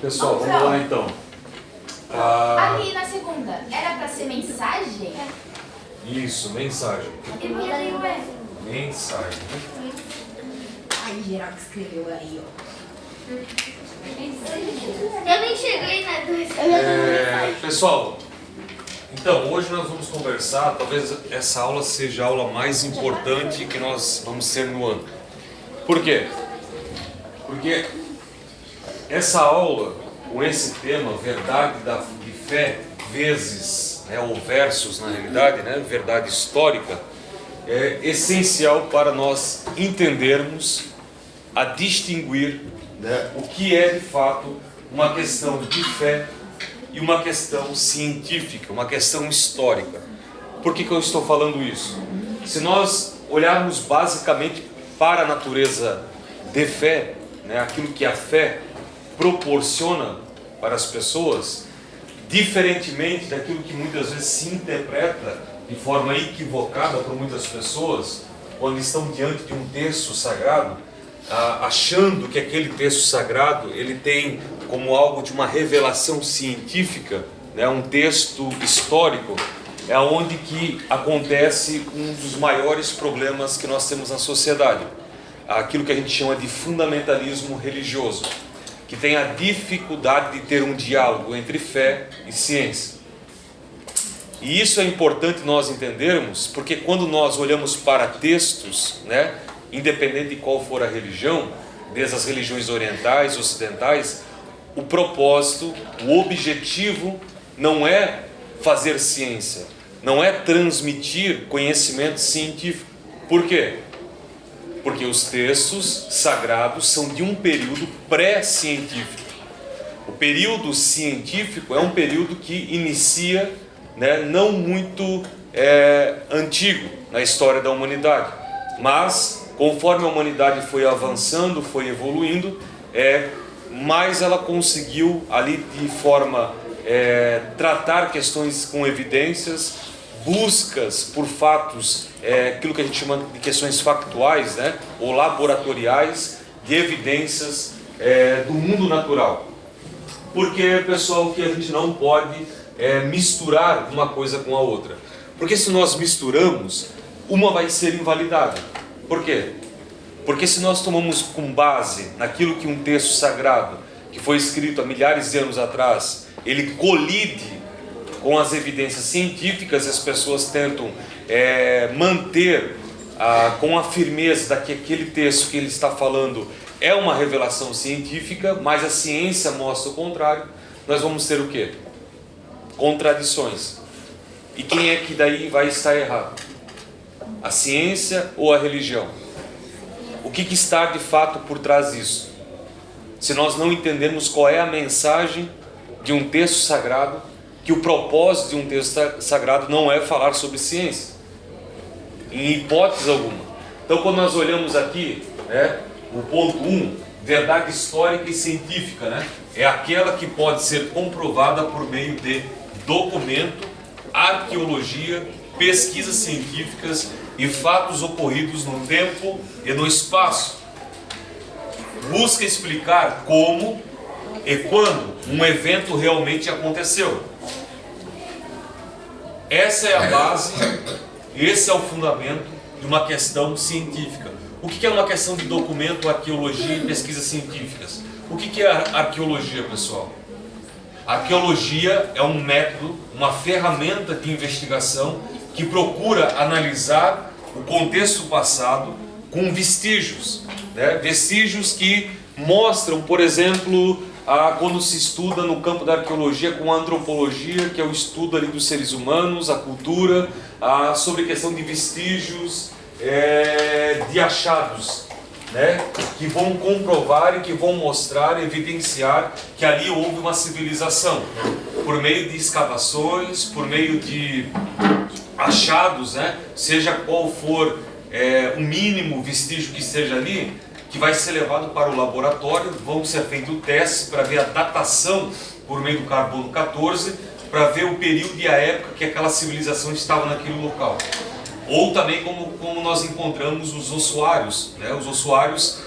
Pessoal, vamos lá então. Ali na segunda, era pra ser mensagem? Isso, mensagem. Eu não li, ué. Mensagem. Ai, geral que escreveu aí, ó. Eu nem cheguei na dois. Pessoal, então hoje nós vamos conversar, talvez essa aula seja a aula mais importante que nós vamos ter no ano. Por quê? Porque essa aula, com esse tema, verdade de fé vezes, ou versus na realidade, verdade histórica, é essencial para nós entendermos a distinguir o que é de fato uma questão de fé e uma questão científica, uma questão histórica. Por que eu estou falando isso? Se nós olharmos basicamente para a natureza de fé, aquilo que a fé proporciona para as pessoas, diferentemente daquilo que muitas vezes se interpreta de forma equivocada por muitas pessoas, quando estão diante de um texto sagrado, achando que aquele texto sagrado ele tem como algo de uma revelação científica, um texto histórico, é onde que acontece um dos maiores problemas que nós temos na sociedade, aquilo que a gente chama de fundamentalismo religioso, que tem a dificuldade de ter um diálogo entre fé e ciência. E isso é importante nós entendermos, porque quando nós olhamos para textos, independente de qual for a religião, desde as religiões orientais, ocidentais, o propósito, o objetivo não é fazer ciência, não é transmitir conhecimento científico. Por quê? Porque os textos sagrados são de um período pré-científico. O período científico é um período que inicia, não muito antigo na história da humanidade, mas conforme a humanidade foi avançando, foi evoluindo, mais ela conseguiu ali de forma tratar questões com evidências, buscas por fatos, aquilo que a gente chama de questões factuais, ou laboratoriais, de evidências do mundo natural. Porque, pessoal, que a gente não pode misturar uma coisa com a outra. Porque se nós misturamos, uma vai ser invalidada. Por quê? Porque se nós tomamos com base naquilo que um texto sagrado, que foi escrito há milhares de anos atrás, ele colide com as evidências científicas, e as pessoas tentam manter com a firmeza que aquele texto que ele está falando é uma revelação científica, mas a ciência mostra o contrário, nós vamos ter o quê? Contradições. E quem é que daí vai estar errado? A ciência ou a religião? O que está de fato por trás disso? Se nós não entendermos qual é a mensagem de um texto sagrado, que o propósito de um texto sagrado não é falar sobre ciência, em hipótese alguma. Então, quando nós olhamos aqui, o ponto 1, verdade histórica e científica, é aquela que pode ser comprovada por meio de documento, arqueologia, pesquisas científicas e fatos ocorridos no tempo e no espaço. Busca explicar como e quando um evento realmente aconteceu. Essa é a base, esse é o fundamento de uma questão científica. O que é uma questão de documento, arqueologia e pesquisas científicas? O que é arqueologia, pessoal? Arqueologia é um método, uma ferramenta de investigação que procura analisar o contexto passado com vestígios, vestígios que mostram, por exemplo, quando se estuda no campo da arqueologia com a antropologia, que é o estudo ali dos seres humanos, a cultura, sobre questão de vestígios, de achados, que vão comprovar e que vão mostrar, evidenciar que ali houve uma civilização, por meio de escavações, por meio de achados, seja qual for o mínimo vestígio que esteja ali, que vai ser levado para o laboratório, vão ser feitos testes para ver a datação por meio do carbono 14, para ver o período e a época que aquela civilização estava naquele local. Ou também como nós encontramos os ossuários, os ossuários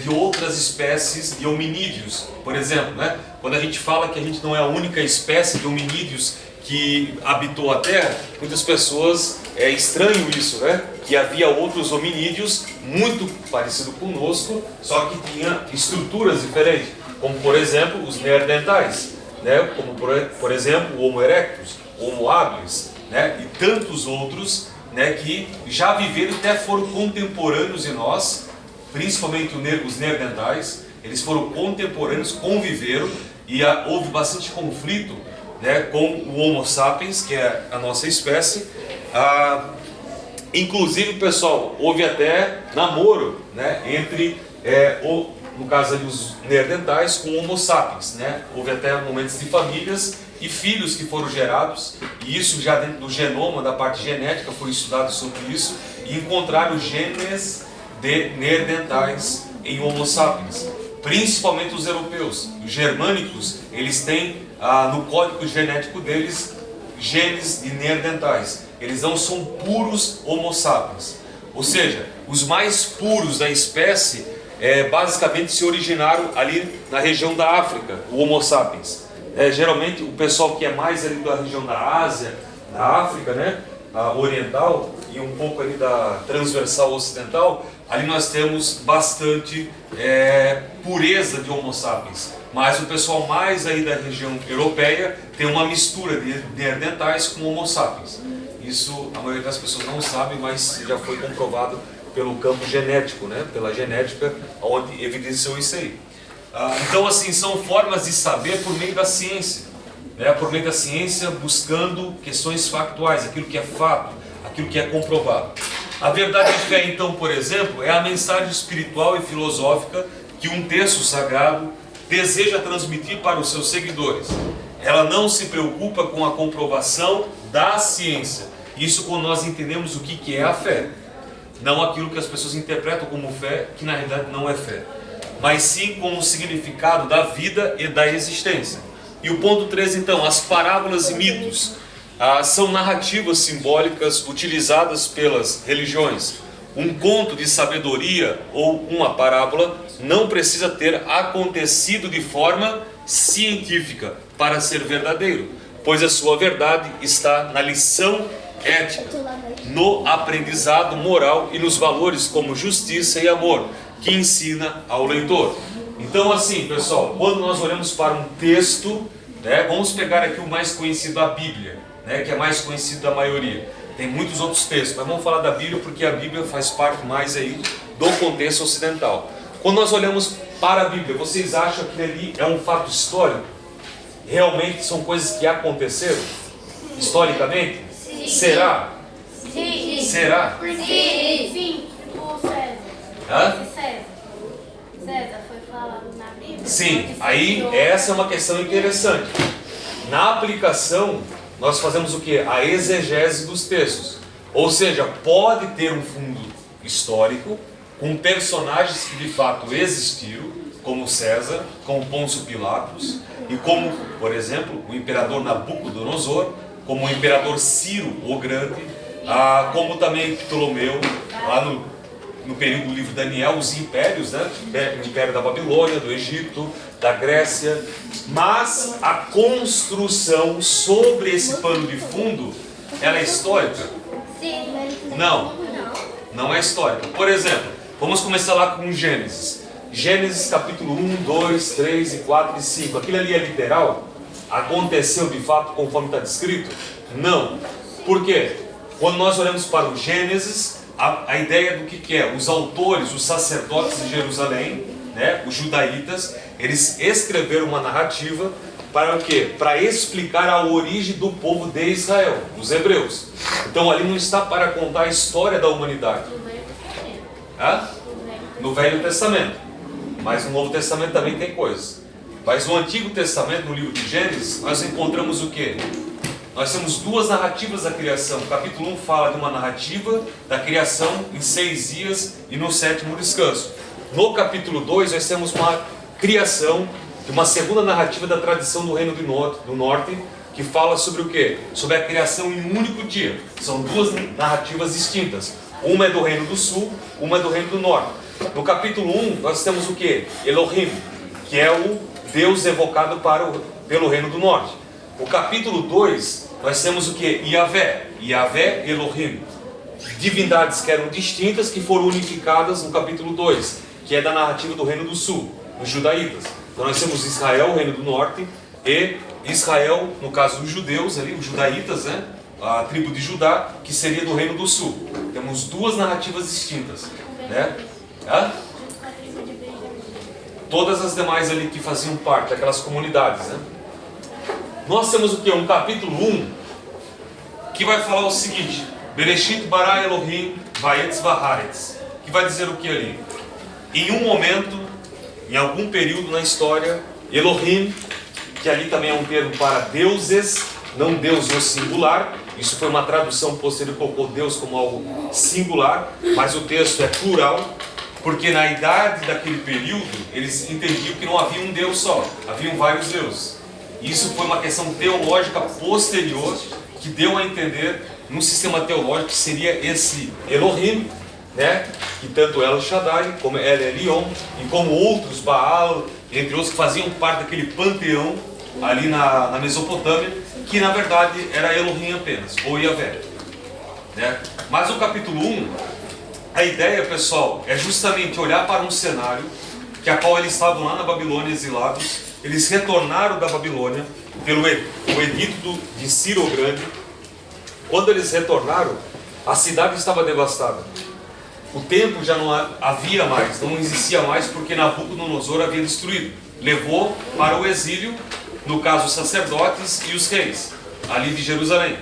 de outras espécies de hominídeos. Por exemplo, né, quando a gente fala que a gente não é a única espécie de hominídeos que habitou a Terra, muitas pessoas estranham isso, né? Que havia outros hominídeos muito parecidos conosco, só que tinha estruturas diferentes, como por exemplo os neandertais, né? Como por exemplo o Homo erectus, o Homo habilis, né? E tantos outros, né, que já viveram e até foram contemporâneos de nós, principalmente os neandertais. Eles foram contemporâneos, conviveram e houve bastante conflito, né, com o Homo sapiens, que é a nossa espécie. Inclusive, pessoal, houve até namoro, né, entre, no caso ali, os neandertais com o Homo sapiens, né? Houve até momentos de famílias e filhos que foram gerados, e isso já dentro do genoma, da parte genética, foi estudado sobre isso, e encontraram genes de neandertais em Homo sapiens, principalmente os europeus. Os germânicos, eles têm no código genético deles genes de neandertais. Eles não são puros Homo sapiens, ou seja, os mais puros da espécie basicamente se originaram ali na região da África, o Homo sapiens. Geralmente o pessoal que é mais ali da região da Ásia, da África, né, oriental, e um pouco ali da transversal ocidental, ali nós temos bastante pureza de Homo sapiens. Mas o pessoal mais aí da região europeia tem uma mistura de neandertais com Homo sapiens. Isso a maioria das pessoas não sabe, mas já foi comprovado pelo campo genético, né, pela genética, onde evidenciou isso aí. Então, assim, são formas de saber por meio da ciência, né? Por meio da ciência, buscando questões factuais, aquilo que é fato, aquilo que é comprovado. A verdade de fé, então, por exemplo, é a mensagem espiritual e filosófica que um texto sagrado deseja transmitir para os seus seguidores. Ela não se preocupa com a comprovação da ciência. Isso quando nós entendemos o que é a fé. Não aquilo que as pessoas interpretam como fé, que na realidade não é fé, mas sim com o significado da vida e da existência. E o ponto 3, então, as parábolas e mitos são narrativas simbólicas utilizadas pelas religiões. Um conto de sabedoria ou uma parábola não precisa ter acontecido de forma científica para ser verdadeiro, pois a sua verdade está na lição ética, no aprendizado moral e nos valores como justiça e amor, que ensina ao leitor. Então, assim, pessoal, quando nós olhamos para um texto, né, vamos pegar aqui o mais conhecido, a Bíblia, né, que é mais conhecido da maioria. Tem muitos outros textos, mas vamos falar da Bíblia porque a Bíblia faz parte mais aí do contexto ocidental. Quando nós olhamos para a Bíblia, vocês acham que ali é um fato histórico? Realmente são coisas que aconteceram historicamente? Sim. Será? Sim. Será? Sim, tipo César. Hã? César foi falado na Bíblia. Sim, aí essa é uma questão interessante. Na aplicação, nós fazemos o que? A exegese dos textos. Ou seja, pode ter um fundo histórico, com personagens que de fato existiram, como César, como Pôncio Pilatos, e como, por exemplo, o imperador Nabucodonosor, como o imperador Ciro o Grande, como também Ptolomeu, lá no período do livro Daniel, os impérios, né? O império da Babilônia, do Egito, da Grécia. Mas a construção sobre esse pano de fundo, ela é histórica? Sim. Não é histórica. Por exemplo, vamos começar lá com Gênesis. Gênesis capítulo 1, 2, 3, 4 e 5. Aquilo ali é literal? Aconteceu de fato conforme está descrito? Não. Por quê? Quando nós olhamos para o Gênesis, a ideia do que é? Os autores, os sacerdotes de Jerusalém, né, os judaítas, eles escreveram uma narrativa para o quê? Para explicar a origem do povo de Israel, dos hebreus. Então ali não está para contar a história da humanidade. No Velho Testamento. Mas no Novo Testamento também tem coisas. Mas no Antigo Testamento, no livro de Gênesis, nós encontramos o quê? Nós temos duas narrativas da criação. O capítulo 1 fala de uma narrativa da criação em 6 dias e no 7º descanso. No capítulo 2 nós temos uma criação, uma segunda narrativa da tradição do Reino do Norte, que fala sobre o quê? Sobre a criação em um único dia. São duas narrativas distintas. Uma é do Reino do Sul, uma é do Reino do Norte. No capítulo 1, nós temos o que? Elohim, que é o Deus evocado pelo Reino do Norte. O capítulo 2, nós temos o que? Yahvé, Yahvé Elohim. Divindades que eram distintas, que foram unificadas no capítulo 2, que é da narrativa do Reino do Sul, os judaítas. Então nós temos Israel, o Reino do Norte, e Israel, no caso dos judeus, ali, os judaítas, né? A tribo de Judá, que seria do Reino do Sul. Temos duas narrativas distintas, né? Todas as demais ali que faziam parte daquelas comunidades, né? Nós temos o que? Um capítulo 1 que vai falar o seguinte: Bereshit bara Elohim vayetz v'haaretz, que vai dizer o que ali? Em um momento, em algum período na história, Elohim, que ali também é um termo para deuses, não Deus no singular. Isso foi uma tradução posterior, colocou Deus como algo singular, mas o texto é plural, porque na idade daquele período, eles entendiam que não havia um Deus só, haviam vários deuses. Isso foi uma questão teológica posterior, que deu a entender, no sistema teológico, que seria esse Elohim, né? Que tanto El Shaddai, como El Elyon, e como outros, Baal, entre outros, que faziam parte daquele panteão, ali na Mesopotâmia, que na verdade era Elohim apenas, ou Yahvé, né? Mas o capítulo 1, a ideia, pessoal, é justamente olhar para um cenário que a qual eles estavam lá na Babilônia exilados. Eles retornaram da Babilônia pelo o edito de Ciro o Grande. Quando eles retornaram, a cidade estava devastada. O templo já não havia mais, não existia mais, porque Nabucodonosor havia destruído. Levou para o exílio, no caso os sacerdotes e os reis, ali de Jerusalém.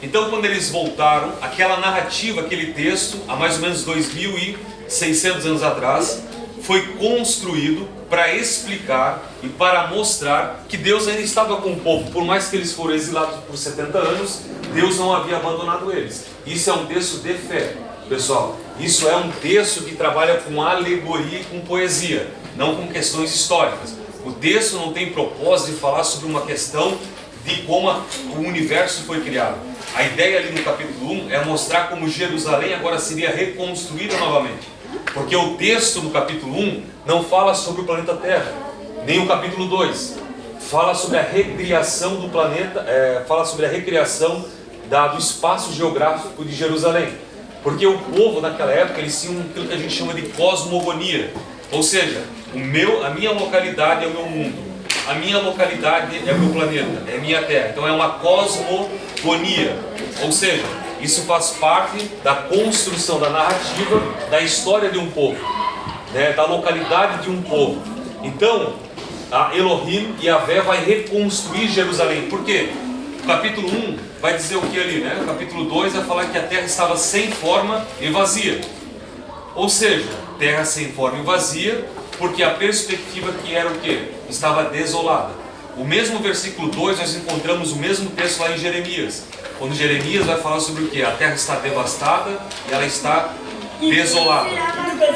Então quando eles voltaram, aquela narrativa, aquele texto, há mais ou menos 2.600 anos atrás, foi construído para explicar e para mostrar que Deus ainda estava com o povo. Por mais que eles foram exilados por 70 anos, Deus não havia abandonado eles. Isso é um texto de fé, pessoal. Isso é um texto que trabalha com alegoria e com poesia, não com questões históricas. O texto não tem propósito de falar sobre uma questão de como o universo foi criado. A ideia ali no capítulo 1 é mostrar como Jerusalém agora seria reconstruída novamente. Porque o texto do capítulo 1 não fala sobre o planeta Terra, nem o capítulo 2. Fala sobre a recriação do planeta, fala sobre a recriação do espaço geográfico de Jerusalém. Porque o povo naquela época, eles tinham aquilo que a gente chama de cosmogonia. Ou seja, a minha localidade é o meu mundo, a minha localidade é o meu planeta, é a minha Terra. Então é uma cosmogonia. Ou seja, isso faz parte da construção da narrativa da história de um povo, né, da localidade de um povo. Então, a Elohim e Yahvé vai reconstruir Jerusalém. Por quê? O capítulo 1 vai dizer o que ali, né? O capítulo 2 vai falar que a terra estava sem forma e vazia. Ou seja, terra sem forma e vazia, porque a perspectiva que era o quê? Estava desolada. O mesmo versículo 2 nós encontramos o mesmo texto lá em Jeremias. Quando Jeremias vai falar sobre o que? A terra está devastada e ela está desolada.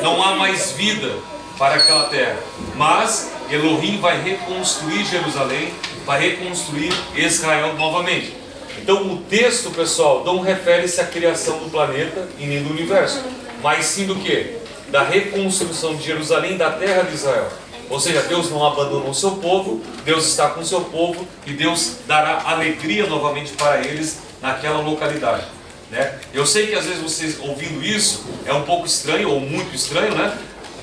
Não há mais vida para aquela terra. Mas Elohim vai reconstruir Jerusalém, vai reconstruir Israel novamente. Então o texto, pessoal, não refere-se à criação do planeta e nem do universo, mas sim do que? Da reconstrução de Jerusalém, da terra de Israel. Ou seja, Deus não abandonou o seu povo, Deus está com o seu povo e Deus dará alegria novamente para eles naquela localidade, né? Eu sei que às vezes vocês ouvindo isso é um pouco estranho ou muito estranho, né?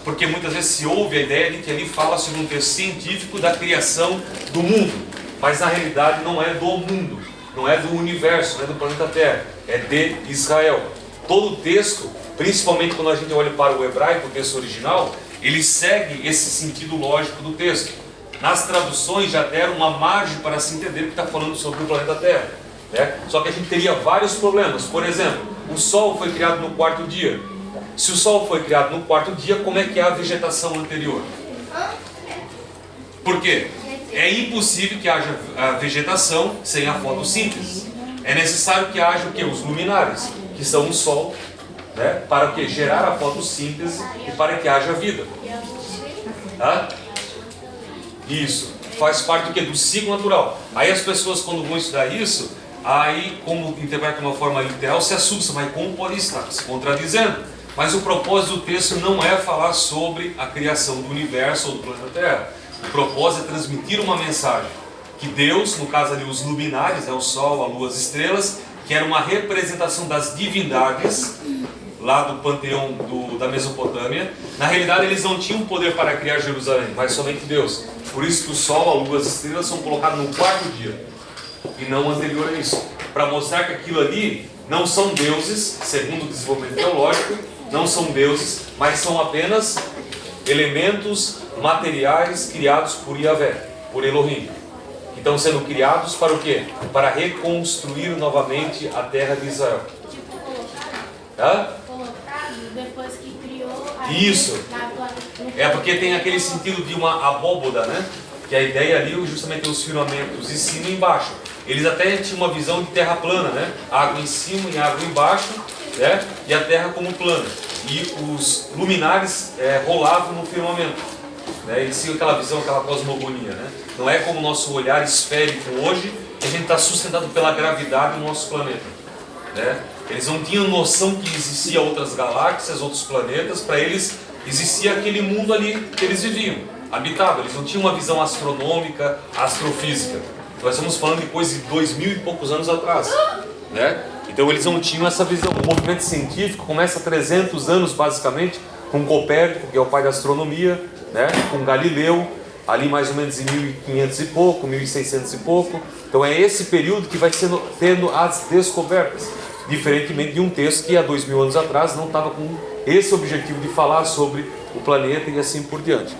Porque muitas vezes se ouve a ideia de que ali fala sobre um texto científico da criação do mundo, mas na realidade não é do mundo, não é do universo, não é do planeta Terra, é de Israel. Todo o texto, principalmente quando a gente olha para o hebraico, o texto original, ele segue esse sentido lógico do texto. Nas traduções já deram uma margem para se entender que está falando sobre o planeta Terra, né? Só que a gente teria vários problemas. Por exemplo, o Sol foi criado no quarto dia. Se o Sol foi criado no quarto dia, como é que é a vegetação anterior? Por quê? É impossível que haja a vegetação sem a fotossíntese. É necessário que haja o quê? Os luminares, que são o Sol, né? Para o quê? Gerar a fotossíntese e para que haja vida. Isso. Faz parte do quê? Do ciclo natural. Aí as pessoas, quando vão estudar isso, aí, como interpreta de uma forma literal, se assustam. Mas como pode estar se contradizendo? Mas o propósito do texto não é falar sobre a criação do universo ou do planeta Terra. O propósito é transmitir uma mensagem que Deus, no caso ali os luminares, o Sol, a Lua, as estrelas, que era uma representação das divindades lá do panteão da Mesopotâmia. Na realidade eles não tinham poder para criar Jerusalém, mas somente Deus. Por isso que o Sol, a Lua, as estrelas são colocados no quarto dia e não anterior a isso, para mostrar que aquilo ali não são deuses, segundo o desenvolvimento teológico, não são deuses, mas são apenas elementos materiais criados por Yahvé, por Elohim. Que estão sendo criados para o quê? Para reconstruir novamente a terra de Israel. Tipo colocado? Hã? Colocado depois que criou a Isso. É porque tem aquele sentido de uma abóboda, né? Que a ideia ali justamente os firmamentos de cima e embaixo. Eles até tinham uma visão de terra plana, né? Água em cima e água embaixo, né? E a terra como plana. E os luminares rolavam no firmamento, né? Eles tinham aquela visão, aquela cosmogonia, né? Não é como o nosso olhar esférico hoje, que a gente está sustentado pela gravidade do nosso planeta, né? Eles não tinham noção que existia outras galáxias, outros planetas. Para eles existia aquele mundo ali que eles viviam, habitado. Eles não tinham uma visão astronômica, astrofísica. Nós estamos falando de coisa de 2000 e poucos anos atrás, né? Então eles não tinham essa visão. O movimento científico começa há 300 anos basicamente, com Copérnico, que é o pai da astronomia, né? Com Galileu, ali mais ou menos em 1500 e pouco, 1600 e pouco. Então é esse período que vai tendo as descobertas, diferentemente de um texto que há 2000 anos atrás não estava com esse objetivo de falar sobre o planeta e assim por diante.